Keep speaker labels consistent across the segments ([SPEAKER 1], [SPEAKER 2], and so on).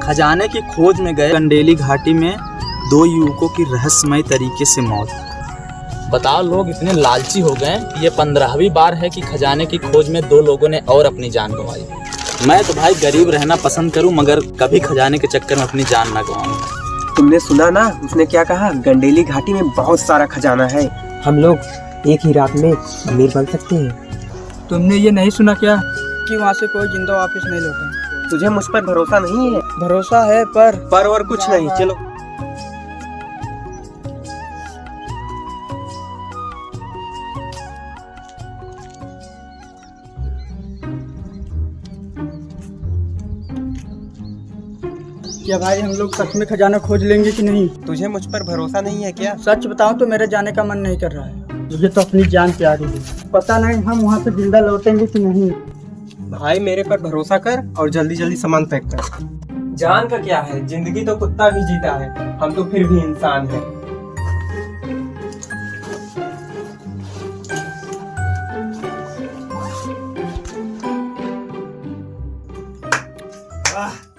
[SPEAKER 1] खजाने की खोज में गए गंडेली घाटी में 2 युवकों की रहस्यमय तरीके से मौत। बताओ, लोग इतने लालची हो गए कि ये 15वीं बार है कि खजाने की खोज में 2 लोगों ने और अपनी जान गंवाई। मैं तो भाई गरीब रहना पसंद करूं, मगर कभी खजाने के चक्कर में अपनी जान ना गंवाऊं।
[SPEAKER 2] तुमने सुना ना उसने क्या कहा? गंडेली घाटी में बहुत सारा खजाना है, हम लोग एक ही रात में अमीर बन सकते हैं।
[SPEAKER 3] तुमने ये नहीं सुना क्या कि वहाँ से कोई जिंदा वापस नहीं लौटा?
[SPEAKER 2] तुझे मुझ पर भरोसा नहीं है?
[SPEAKER 3] भरोसा है पर
[SPEAKER 2] और कुछ नहीं। चलो
[SPEAKER 3] क्या भाई हम लोग सच में खजाना खोज लेंगे कि नहीं?
[SPEAKER 2] तुझे मुझ पर भरोसा नहीं है क्या?
[SPEAKER 3] सच बताऊं तो मेरे जाने का मन नहीं कर रहा है। मुझे तो अपनी जान प्यारी है। पता नहीं हम वहाँ से जिंदा लौटेंगे कि नहीं।
[SPEAKER 2] भाई मेरे पर भरोसा कर और जल्दी जल्दी सामान पैक कर। जान का क्या है, जिंदगी तो कुत्ता भी जीता है, हम तो फिर भी इंसान हैं।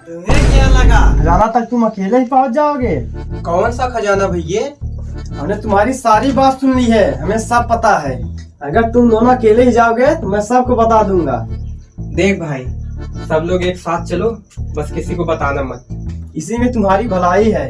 [SPEAKER 2] तुम्हें क्या लगा
[SPEAKER 3] खजाना तक तुम अकेले ही पहुँच जाओगे?
[SPEAKER 2] कौन सा खजाना भैया?
[SPEAKER 3] हमने तुम्हारी सारी बात सुन ली है, हमें सब पता है। अगर तुम दोनों अकेले ही जाओगे तो मैं सबको बता दूंगा।
[SPEAKER 2] देख भाई, सब लोग एक साथ चलो, बस किसी को बताना मत।
[SPEAKER 3] इसी में तुम्हारी भलाई है।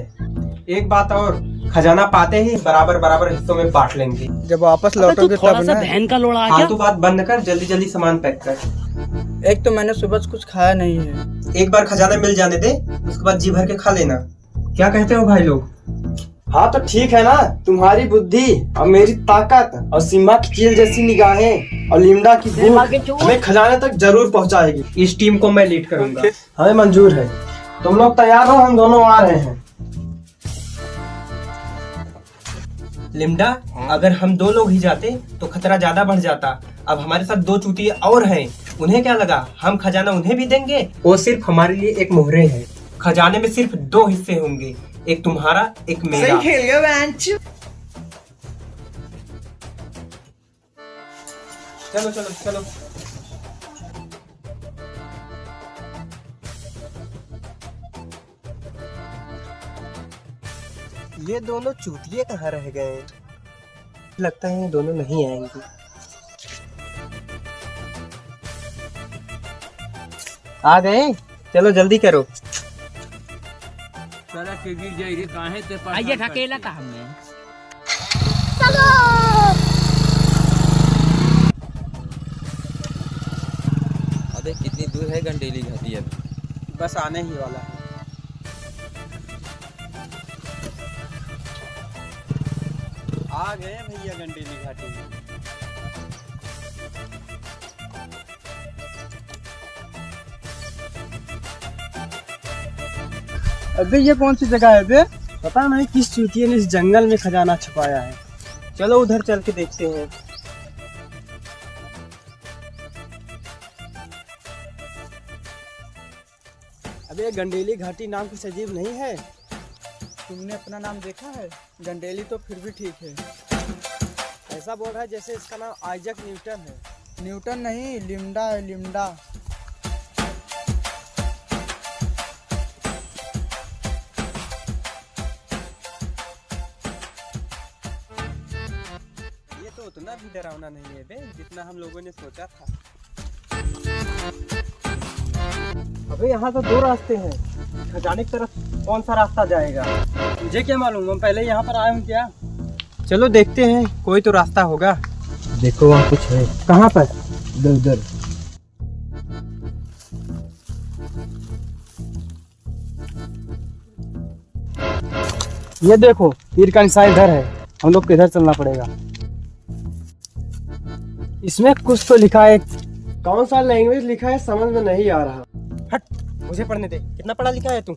[SPEAKER 2] एक बात और, खजाना पाते ही बराबर बराबर हिस्सों में बांट लेंगे।
[SPEAKER 3] जब वापस लौटोगे तब ना।
[SPEAKER 4] बहन का लोड़ा
[SPEAKER 2] फालतू बात बंद कर, जल्दी जल्दी सामान पैक कर।
[SPEAKER 3] एक तो मैंने सुबह से कुछ खाया नहीं है।
[SPEAKER 2] एक बार खजाना मिल जाने दे, उसके बाद जी भर के खा लेना। क्या कहते हो भाई लोग?
[SPEAKER 3] हाँ तो ठीक है ना, तुम्हारी बुद्धि और मेरी ताकत और सिम्बा की चील जैसी निगाहें और लिम्डा की भूख हमें खजाने तक जरूर पहुंचाएगी।
[SPEAKER 2] इस टीम को मैं लीड करूंगा।
[SPEAKER 3] हमें मंजूर है। तुम लोग तैयार हो, हम दोनों आ रहे हैं।
[SPEAKER 2] लिम्डा, अगर हम 2 लोग ही जाते तो खतरा ज्यादा बढ़ जाता। अब हमारे साथ 2 चूतिए और हैं, उन्हें क्या लगा हम खजाना उन्हें भी देंगे? वो सिर्फ हमारे लिए एक मोहरे है। खजाने में सिर्फ 2 हिस्से होंगे, एक तुम्हारा एक मेरा।
[SPEAKER 3] सही खेल गया बेंच।
[SPEAKER 2] चलो चलो चलो। ये दोनों चूतिए कहाँ रह गए? लगता है ये दोनों नहीं आएंगे। आ गए? चलो जल्दी करो।
[SPEAKER 4] आइए ढकेला था हमने।
[SPEAKER 1] अबे कितनी दूर है गंडेली घाटी? अभी
[SPEAKER 2] बस आने ही वाला है। आ गए भैया गंडेली घाटी में।
[SPEAKER 3] अबे ये कौन सी जगह है बे?
[SPEAKER 2] पता नहीं किस चूतिए ने इस जंगल में खजाना छुपाया है। चलो उधर चल के देखते हैं। अबे गंडेली घाटी नाम कुछ अजीब नहीं है?
[SPEAKER 3] तुमने अपना नाम देखा है? गंडेली तो फिर भी ठीक है।
[SPEAKER 2] ऐसा बोल रहा है जैसे इसका नाम आइजैक न्यूटन है।
[SPEAKER 3] न्यूटन नहीं, लिम्डा है, लिम्डा।
[SPEAKER 2] ये तो उतना भी डरावना नहीं है बे, जितना हम लोगों ने सोचा था। अबे यहाँ तो 2 रास्ते हैं, खजाने की तरफ कौन सा रास्ता जाएगा?
[SPEAKER 3] मुझे क्या मालूम, हम पहले यहाँ पर आए हूँ क्या?
[SPEAKER 2] चलो देखते हैं, कोई तो रास्ता होगा।
[SPEAKER 3] देखो वहाँ कुछ है।
[SPEAKER 2] कहाँ पर?
[SPEAKER 3] उधर। ये देखो, तीर का निशान इधर है। हम लोग को इधर चलना पड़ेगा। इसमें कुछ तो लिखा है।
[SPEAKER 2] कौन सा लैंग्वेज लिखा है समझ में नहीं आ रहा। हट, मुझे पढ़ने दे। कितना पढ़ा लिखा है तू?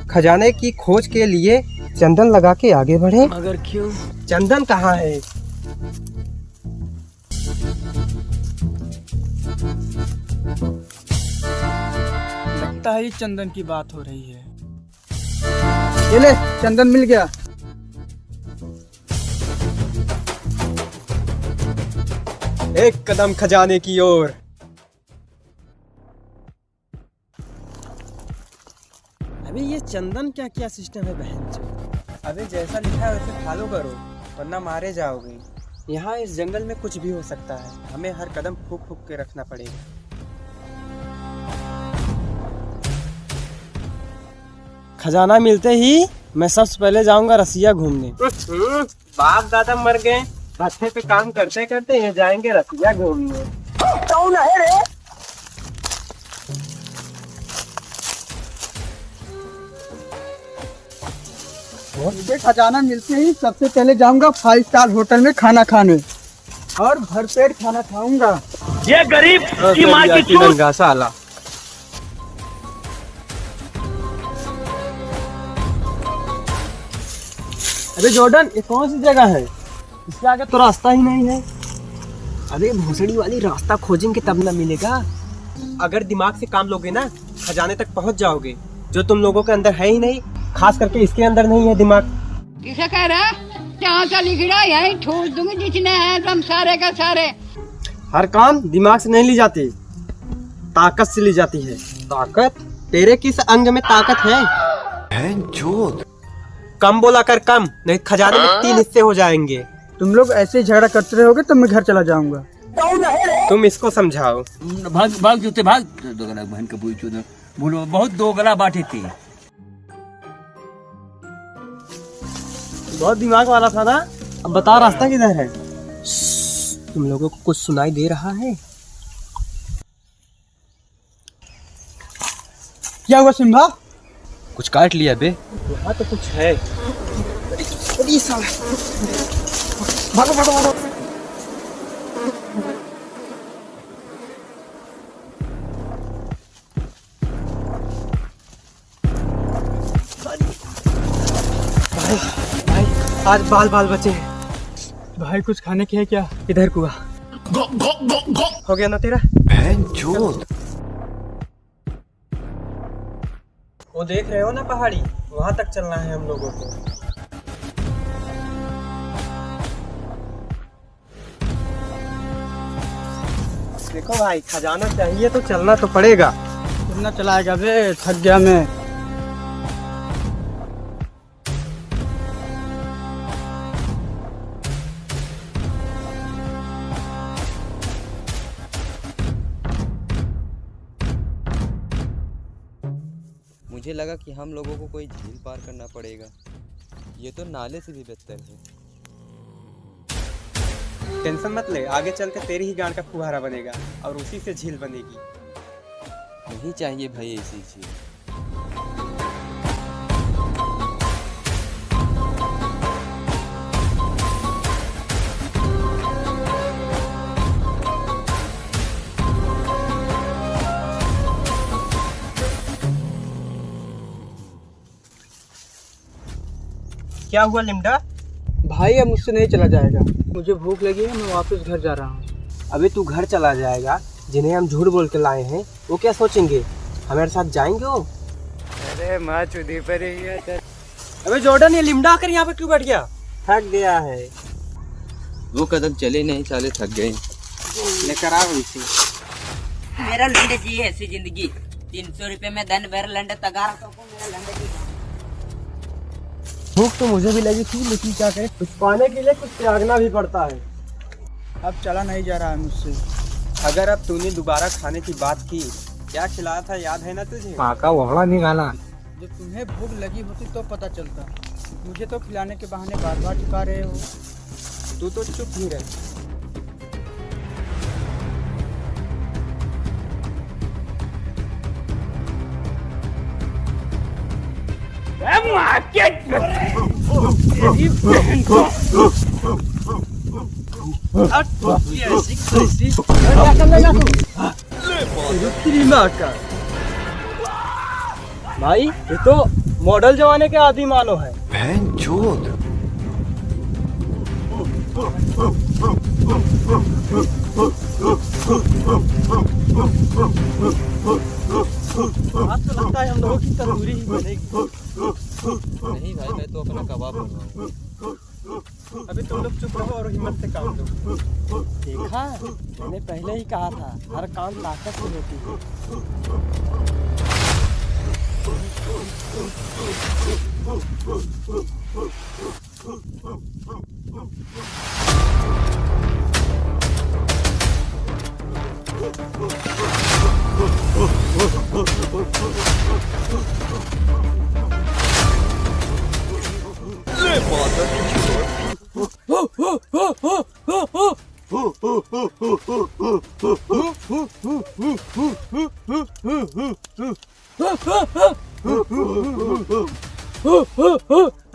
[SPEAKER 2] खजाने की खोज के लिए चंदन लगा के आगे बढ़े।
[SPEAKER 4] मगर क्यों?
[SPEAKER 2] चंदन कहाँ है?
[SPEAKER 3] लगता है चंदन की बात हो रही है। ये ले, चंदन मिल गया।
[SPEAKER 2] एक कदम खजाने की ओर।
[SPEAKER 3] अबे ये चंदन क्या क्या सिस्टम है बहन चो। अबे जैसा लिखा है वैसे फॉलो करो वरना मारे जाओगे। यहाँ इस जंगल में कुछ भी हो सकता है, हमें हर कदम फूक फूक के रखना पड़ेगा। खजाना मिलते ही मैं सबसे पहले जाऊंगा रसिया घूमने। बाप दादा मर गए, भट्ठे पे काम करते करते ये जाएंगे रसिया घूमने। कौन है रे?
[SPEAKER 5] मुझे खजाना मिलते ही सबसे पहले जाऊंगा 5 स्टार होटल में खाना खाने और भरपेट खाना खाऊंगा।
[SPEAKER 4] ये गरीब की माँ की चूत।
[SPEAKER 3] साला अबे जॉर्डन ये कौन सी जगह है? इसके आगे तो रास्ता ही नहीं है। अबे भोसड़ी वाली रास्ता खोजेंगे तब ना मिलेगा। अगर दिमाग से काम लोगे ना खजाने तक पहुंच जाओगे, जो तुम लोगों के अंदर है ही नहीं, खास करके इसके अंदर नहीं है दिमाग।
[SPEAKER 6] किसे कह रहा? जहाँ सा लिख रहा है यही ठोस दूंगी जिसने है तुम सारे का सारे।
[SPEAKER 3] हर काम दिमाग से नहीं ली जाती, ताकत से ली जाती है। ताकत? तेरे किस अंग में ताकत है? कम बोला कर कम, नहीं खजाने में 3 हिस्से हो जाएंगे।
[SPEAKER 5] तुम लोग ऐसे ही झगड़ा करते रहोगे तो मैं घर चला जाऊंगा।
[SPEAKER 3] तुम इसको समझाओ।
[SPEAKER 4] भाग भाग जूते भाग। दोगला बहन का बुई चूत बोलो बहुत दोगला बाटी थी।
[SPEAKER 3] बहुत दिमाग वाला था ना। अब बता रास्ता किधर है? तुम लोगों को कुछ सुनाई दे रहा है?
[SPEAKER 5] क्या हुआ सिम्बा?
[SPEAKER 3] कुछ काट लिया बे। वहाँ तो कुछ है।
[SPEAKER 5] भागो भागो भागो।
[SPEAKER 3] भाई आज बाल बाल बचे हैं।
[SPEAKER 5] भाई कुछ खाने के है क्या?
[SPEAKER 3] इधर कुआ हो गया ना तेरा? वो देख रहे हो ना पहाड़ी, वहां तक चलना है हम लोगों को। देखो भाई खजाना चाहिए तो चलना तो पड़ेगा।
[SPEAKER 5] कितना चलाएगा बे, थक गया मैं।
[SPEAKER 7] मुझे लगा कि हम लोगों को कोई झील पार करना पड़ेगा। ये तो नाले से भी बेहतर है।
[SPEAKER 3] टेंशन मत ले, आगे चल के तेरी ही गांड का फुहारा बनेगा और उसी से झील बनेगी।
[SPEAKER 7] नहीं चाहिए भाई ऐसी झील।
[SPEAKER 3] क्या हुआ लिम्डा?
[SPEAKER 5] भाई अब मुझसे नहीं चला जाएगा, मुझे भूख लगी है, मैं वापस घर जा रहा हूँ।
[SPEAKER 3] अबे तू घर चला जाएगा, जिन्हें हम झूठ बोल के लाए हैं वो क्या सोचेंगे? हमारे साथ जाएंगे वो?
[SPEAKER 5] अरे माँ चुदी पर ही है।
[SPEAKER 3] अबे जॉर्डन ये लिम्डा आकर यहाँ पे क्यों बैठ गया? थक गया है।
[SPEAKER 7] वो कदम चले नहीं चाले थक गए।
[SPEAKER 3] लेकर आओ इसे।
[SPEAKER 8] मेरा लंडे जी ऐसी जिंदगी 300 रुपए में दिन भर लंडे तगारा तो मेरा लंडे जी।
[SPEAKER 3] भूख तो मुझे भी लगी थी, लेकिन क्या करें, कुछ पाने के लिए कुछ त्यागना भी पड़ता है।
[SPEAKER 5] अब चला नहीं जा रहा है मुझसे।
[SPEAKER 3] अगर अब तूने दोबारा खाने की बात की, क्या खिलाया था याद है ना तुझे?
[SPEAKER 5] माँ का वहड़ा निकाला। जब तुम्हें भूख लगी होती तो पता चलता, मुझे तो खिलाने के बहाने बार बार चुका रहे हो।
[SPEAKER 3] तू तो चुप ही रह। भाई ये तो मॉडल जमाने के आदि मानो है। आज तो लगता है हम लोगों की तंदूरी ही बनेगी।
[SPEAKER 7] नहीं भाई मैं तो अपना कबाब बनवाऊंगा।
[SPEAKER 3] अभी तुम लोग चुप रहो और हिम्मत से काम लो। देखा, मैंने पहले ही कहा था हर काम ताकत से होती है।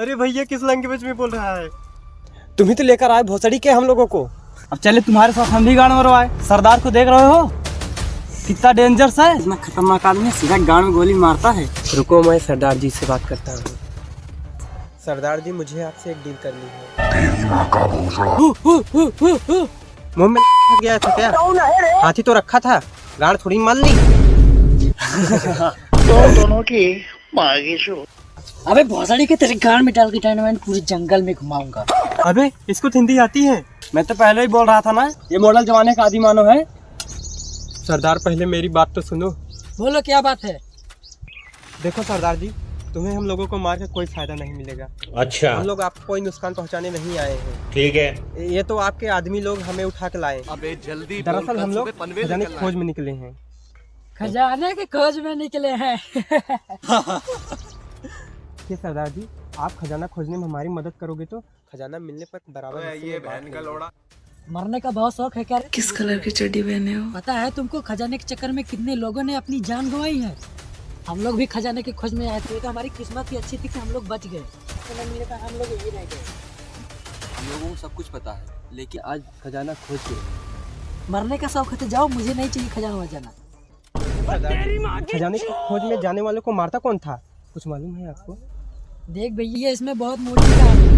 [SPEAKER 2] अरे भैया किस लैंग्वेज में बोल रहा है? तुम ही तो लेकर आए भोसड़ी के हम लोगों को।
[SPEAKER 3] अब चले तुम्हारे साथ हम भी गाड़ मरवाए। सरदार को देख रहे हो कितना डेंजरस है, इतना खतरनाक आदमी सीधा गाड़ में गोली मारता है।
[SPEAKER 2] रुको मैं सरदार जी से बात करता हूँ। सरदार जी मुझे आपसे एक डील करनी है। मुंह में गया था क्या? हाथी तो रखा था, गाड़ थोड़ी मान ली।
[SPEAKER 5] दोनों की
[SPEAKER 9] अबे भोसड़ी के तेरे गाड़ में डाल के डायनामाइट पूरे जंगल में घुमाऊंगा।
[SPEAKER 2] अबे इसको तो हिंदी आती है।
[SPEAKER 3] मैं तो पहले ही बोल रहा था ना, ये मॉडल जमाने का आदि मानव है।
[SPEAKER 2] सरदार पहले मेरी बात तो सुनो।
[SPEAKER 9] बोलो क्या बात है?
[SPEAKER 2] देखो सरदार जी, तुम्हें हम लोगों को मार के कोई फायदा नहीं मिलेगा।
[SPEAKER 10] अच्छा,
[SPEAKER 2] हम लोग आपको कोई नुकसान पहुंचाने नहीं आए हैं।
[SPEAKER 10] ठीक है।
[SPEAKER 2] ये तो आपके आदमी लोग हमें उठा के लाए।
[SPEAKER 10] अबे जल्दी
[SPEAKER 2] दरअसल हम लोग खजाने की खोज में निकले हैं।
[SPEAKER 9] खजाने की खोज में निकले हैं।
[SPEAKER 2] कि सरदार जी, आप खजाना खोजने में हमारी मदद करोगे तो खजाना मिलने पर बराबर ये बहन का लोड़ा।
[SPEAKER 9] मरने का बहुत शौक है क्या?
[SPEAKER 11] किस कलर की चड्डी पहने हो?
[SPEAKER 9] पता है तुमको खजाने के चक्कर में कितने लोगों ने अपनी जान गंवाई है। हम लोग भी खजाने की खोज में आए थे, तो हमारी किस्मत ही अच्छी थी कि हम लोग बच गए। तो मिलने का हम लोग यही रह गए।
[SPEAKER 7] हम लोगों को सब कुछ पता है, लेकिन आज खजाना खोज के
[SPEAKER 9] मरने का शौक है तो जाओ, मुझे नहीं चाहिए खजाना वजाना।
[SPEAKER 2] खजाने की खोज में जाने वालों को मारता कौन था, कुछ मालूम है आपको?
[SPEAKER 9] देख भैया, इसमें बहुत मोटी कहानी है।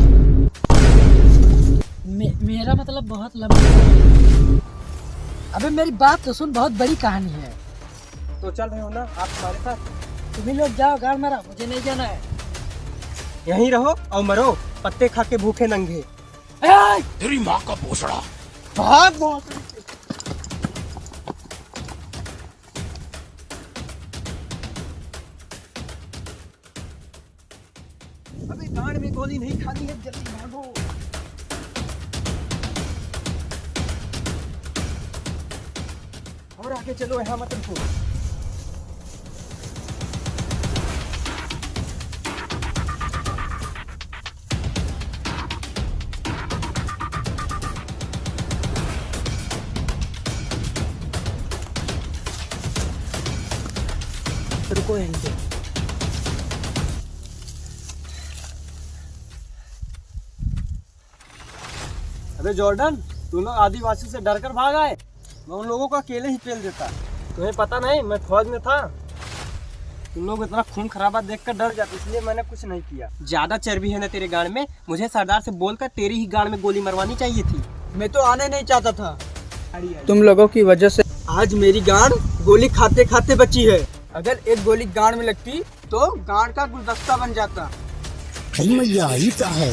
[SPEAKER 9] मेरा मतलब बहुत लंबी कहानी। अबे मेरी बात तो सुन, बहुत बड़ी कहानी है।
[SPEAKER 2] तो चल रहे हो ना आप हमारे साथ?
[SPEAKER 9] तुम ही लोग जाओ गाड़ मारा, मुझे नहीं जाना है।
[SPEAKER 2] यहीं रहो और मरो, पत्ते खा के भूखे नंगे।
[SPEAKER 10] तेरी माँ का भोसड़ा।
[SPEAKER 5] अबे गाड़ में गोली नहीं खानी है, जल्दी भागो।
[SPEAKER 2] और आगे चलो, यहाँ मत रुको। रुको यहीं पे।
[SPEAKER 3] अबे जॉर्डन, तुम लोग आदिवासी से डर कर भाग आए। मैं उन लोगों को अकेले ही पेल देता। तुम्हें पता नहीं मैं फौज में था। तुम लोग इतना खून खराबा देखकर डर जाते, इसलिए मैंने कुछ नहीं किया।
[SPEAKER 2] ज्यादा चर्बी है ना तेरे गाड़ में, मुझे सरदार से बोलकर तेरी ही गाड़ में गोली मरवानी चाहिए थी।
[SPEAKER 5] मैं तो आने नहीं चाहता था, तुम लोगों की वजह से आज मेरी गाड़ गोली खाते खाते बची है। अगर एक गोली गाड़ में लगती तो गाड़ का गुलदस्ता बन जाता।
[SPEAKER 10] मजा आई है।